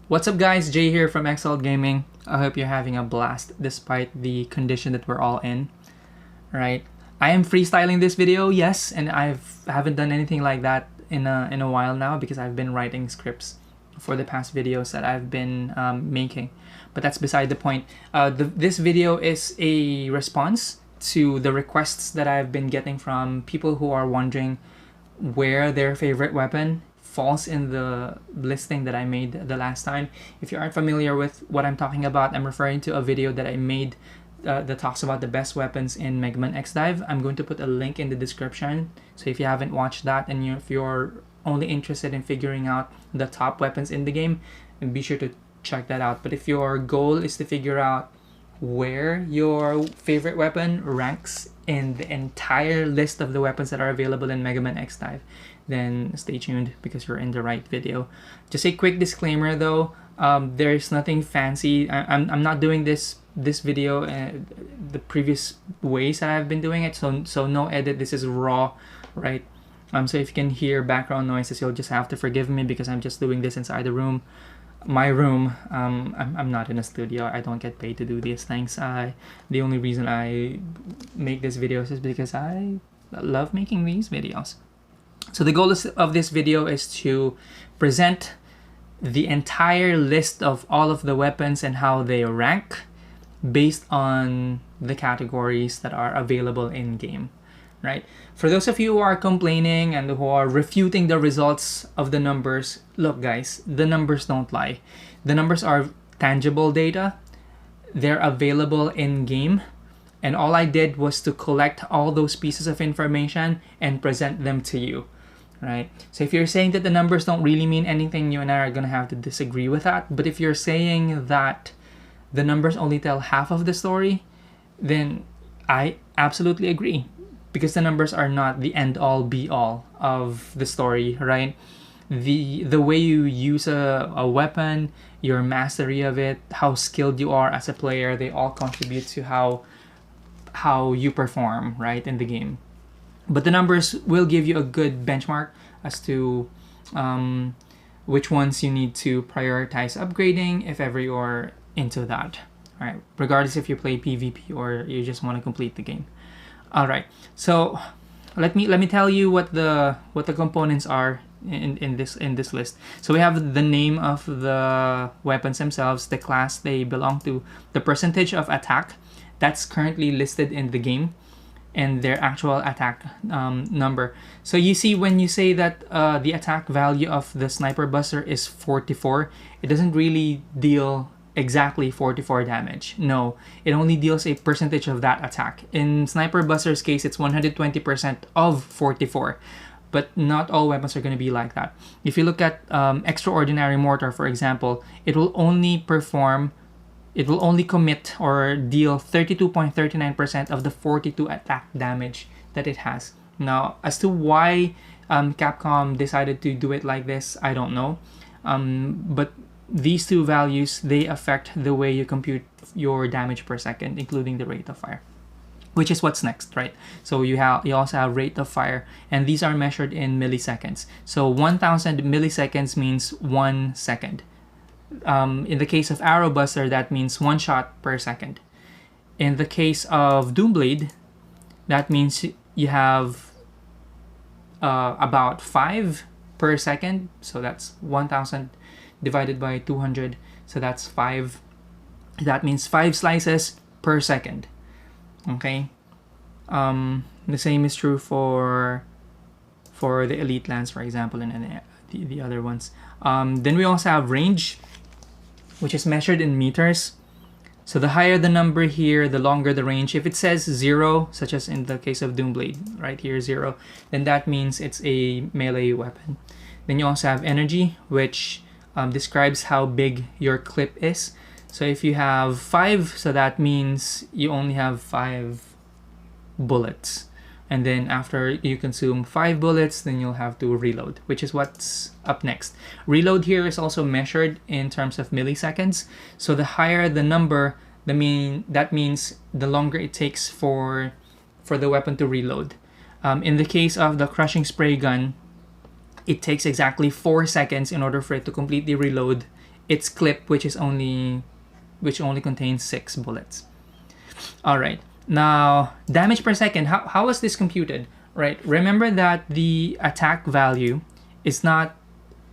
What's up guys, Jay here from S.N.U.G Gaming. I hope you're having a blast despite the condition that we're all in, right? I am freestyling this video, yes, and haven't done anything like that in a while now because I've been writing scripts for the past videos that I've been making. But that's beside the point. This video is a response to the requests that I've been getting from people who are wondering where their favorite weapon falls in the listing that I made the last time. If you aren't familiar with what I'm talking about, I'm referring to a video that I made that talks about the best weapons in Megaman X DiVE. I'm going to put a link in the description, so if you haven't watched that and if you're only interested in figuring out the top weapons in the game, be sure to check that out. But if your goal is to figure out where your favorite weapon ranks in the entire list of the weapons that are available in Megaman X DiVE, then stay tuned because you're in the right video. Just a quick disclaimer though, there's nothing fancy. I'm not doing this video the previous ways that I've been doing it, so no edit. This is raw, right? So if you can hear background noises, you'll just have to forgive me because I'm just doing this inside the room, my room. I'm not in a studio. I don't get paid to do these things. The only reason I make these videos is because I love making these videos. So the goal of this video is to present the entire list of all of the weapons and how they rank based on the categories that are available in game, right? For those of you who are complaining and who are refuting the results of the numbers, look guys, the numbers don't lie. The numbers are tangible data. They're available in game. And all I did was to collect all those pieces of information and present them to you, right? So if you're saying that the numbers don't really mean anything, you and I are going to have to disagree with that. But if you're saying that the numbers only tell half of the story, then I absolutely agree, because the numbers are not the end-all be-all of the story, right? The way you use a weapon, your mastery of it, how skilled you are as a player, they all contribute to how you perform, right, in the game. But the numbers will give you a good benchmark as to which ones you need to prioritize upgrading if ever you're into that. All right, regardless if you play PvP or you just want to complete the game. All right, so let me tell you what the components are in this list. So we have the name of the weapons themselves, the class they belong to, the percentage of attack that's currently listed in the game, and their actual attack number. So you see, when you say that the attack value of the Sniper Buster is 44, it doesn't really deal exactly 44 damage. No, it only deals a percentage of that attack. In Sniper Buster's case, it's 120% of 44. But not all weapons are going to be like that. If you look at Extraordinary Mortar, for example, it will only commit or deal 32.39% of the 42 attack damage that it has. Now, as to why Capcom decided to do it like this, I don't know. But these two values, they affect the way you compute your damage per second, including the rate of fire, which is what's next, right? So you also have rate of fire, and these are measured in milliseconds. So 1000 milliseconds means 1 second. In the case of Arrow Buster, that means 1 shot per second. In the case of Doomblade, that means you have about 5 per second. So that's 1000 divided by 200. So that's 5. That means 5 slices per second. Okay. The same is true for the Elite Lance, for example, and the other ones. Then we also have range, which is measured in meters. So the higher the number here, the longer the range. If it says 0, such as in the case of Doomblade, right here 0, then that means it's a melee weapon. Then you also have energy, which describes how big your clip is. So if you have 5, so that means you only have 5 bullets. And then after you consume 5 bullets, then you'll have to reload, which is what's up next. Reload here is also measured in terms of milliseconds. So the higher the number, that means the longer it takes for the weapon to reload. In the case of the Crushing Spray Gun, it takes exactly 4 seconds in order for it to completely reload its clip, which only contains 6 bullets. All right. Now, damage per second. How is this computed? Right. Remember that the attack value is not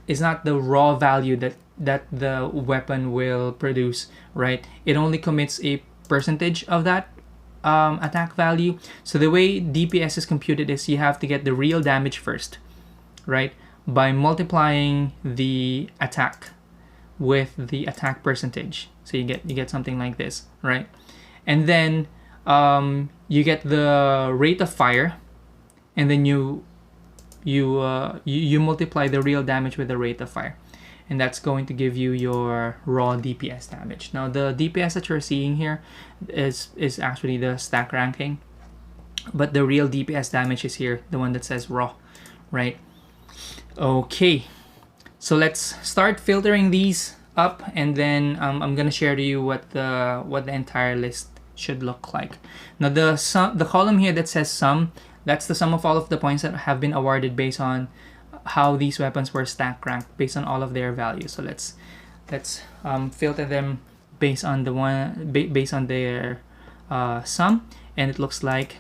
the raw value that the weapon will produce. Right. It only commits a percentage of that attack value. So the way DPS is computed is you have to get the real damage first, right? By multiplying the attack with the attack percentage. So you get something like this, right? And then you get the rate of fire, and then you multiply the real damage with the rate of fire, and that's going to give you your raw DPS damage. Now the DPS that you're seeing here is actually the stack ranking, but the real DPS damage is here, the one that says raw, right? Okay, so let's start filtering these up, and then I'm gonna share to you what the entire list should look like. Now the column here that says sum, that's the sum of all of the points that have been awarded based on how these weapons were stack ranked, based on all of their values. So let's filter them based on based on their sum, and it looks like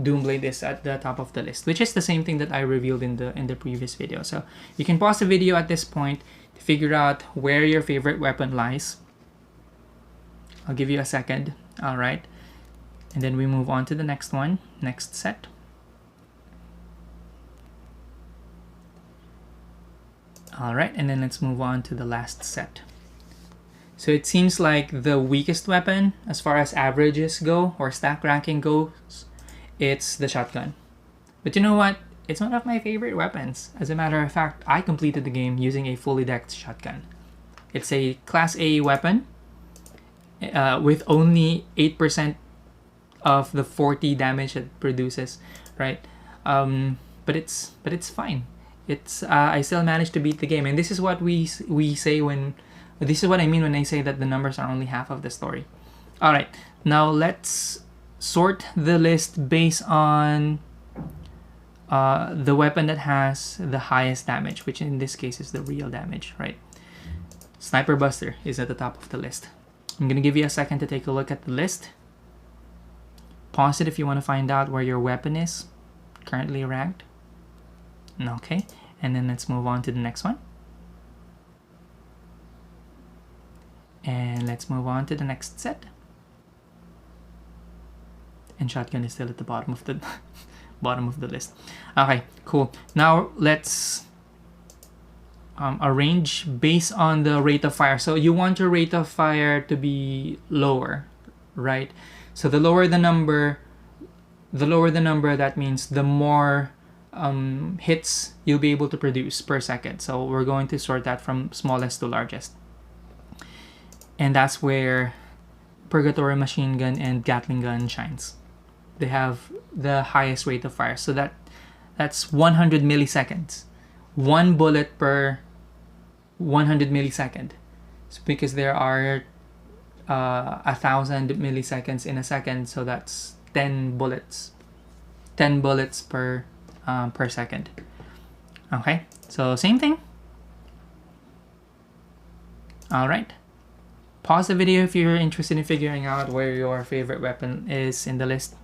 Doomblade is at the top of the list, which is the same thing that I revealed in the previous video. So you can pause the video at this point to figure out where your favorite weapon lies. I'll give you a second. All right, and then we move on to the next one, next set. All right, and then let's move on to the last set. So it seems like the weakest weapon as far as averages go or stack ranking goes, it's the shotgun. But you know what? It's one of my favorite weapons. As a matter of fact, I completed the game using a fully decked shotgun. It's a Class A weapon with only 8% of the 40 damage it produces, right? But it's fine. It's I still managed to beat the game, and this is what we say when this is what I mean when I say that the numbers are only half of the story. All right, now let's sort the list based on the weapon that has the highest damage, which in this case is the real damage, right? Sniper Buster is at the top of the list. I'm gonna give you a second to take a look at the list. Pause it if you want to find out where your weapon is currently ranked. Okay, and then let's move on to the next one. And let's move on to the next set. And shotgun is still at the bottom of the bottom of the list. Okay, cool. Now let's arrange based on the rate of fire. So you want your rate of fire to be lower, right? So the lower the number, that means the more hits you'll be able to produce per second. So we're going to sort that from smallest to largest. And that's where Purgatory Machine Gun and Gatling Gun shines. They have the highest rate of fire. So that's 100 milliseconds. One bullet per 100 millisecond. So because there are 1,000 milliseconds in a second, so that's 10 bullets. 10 bullets per second. Okay, so same thing. All right. Pause the video if you're interested in figuring out where your favorite weapon is in the list.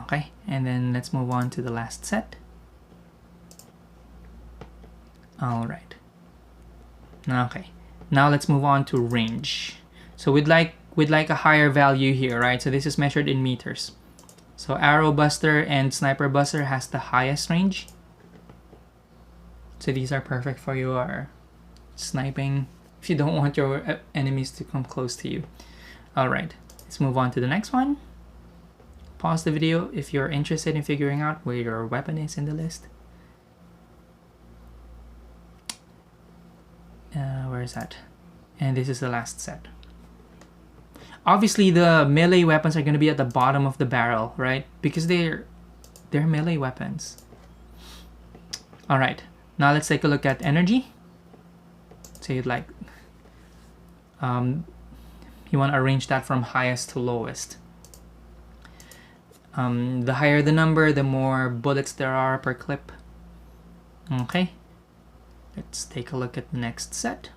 Okay, and then let's move on to the last set. All right. Okay, now let's move on to range. So we'd like a higher value here, right? So this is measured in meters. So Arrow Buster and Sniper Buster has the highest range. So these are perfect for your sniping if you don't want your enemies to come close to you. All right, let's move on to the next one. Pause the video if you're interested in figuring out where your weapon is in the list. Where is that? And this is the last set. Obviously, the melee weapons are going to be at the bottom of the barrel, right? Because they're melee weapons. All right, now let's take a look at energy. So you'd like, you want to arrange that from highest to lowest. The higher the number, the more bullets there are per clip. Okay, Let's take a look at the next set.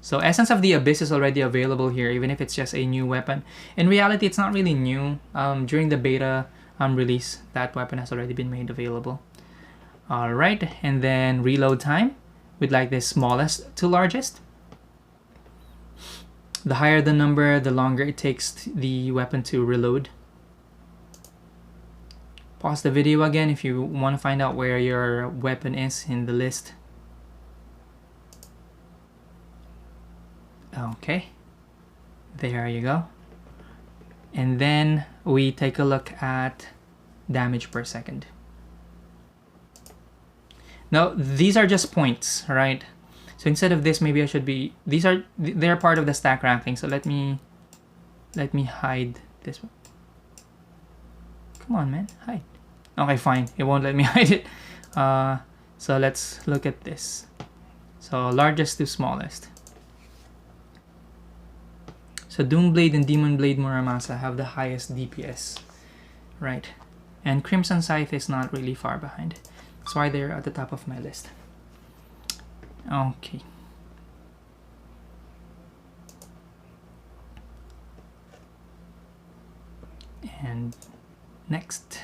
So Essence of the Abyss is already available here, even if it's just a new weapon. In reality, it's not really new. During the beta release, that weapon has already been made available. Alright, and then reload time. We'd like the smallest to largest. The higher the number, the longer it takes the weapon to reload. Pause the video again if you want to find out where your weapon is in the list. Okay, there you go. And then we take a look at damage per second. Now these are just points, right? So instead of this, maybe I should be, they're part of the stack ranking. So let me hide this one. Come on, man, hide. Okay, fine, it won't let me hide it. So let's look at this. So largest to smallest. So Doomblade and Demon Blade Muramasa have the highest DPS, right? And Crimson Scythe is not really far behind. That's why they're at the top of my list. Okay. And next.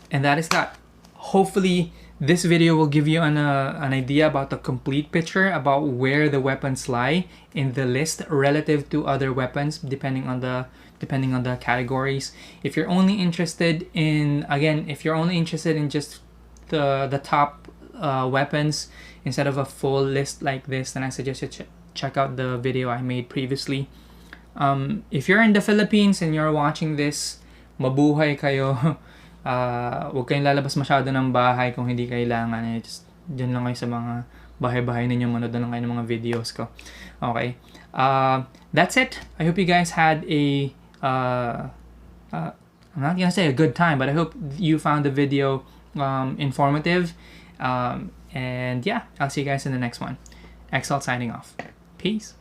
And that is that. Hopefully this video will give you an idea about the complete picture about where the weapons lie in the list relative to other weapons, depending on the categories. If you're only interested in, again, if you're only interested in just the top weapons instead of a full list like this, then I suggest you check out the video I made previously. If you're in the Philippines and you're watching this, mabuhay kayo. Huwag kayong lalabas masyado ng bahay kung hindi kailangan. Just dyan lang kayo sa mga bahay-bahay ninyo, manood lang kayo ng mga videos ko. Okay. That's it. I hope you guys had a I'm not gonna say a good time, but I hope you found the video informative. And yeah, I'll see you guys in the next one. Exalt signing off. Peace.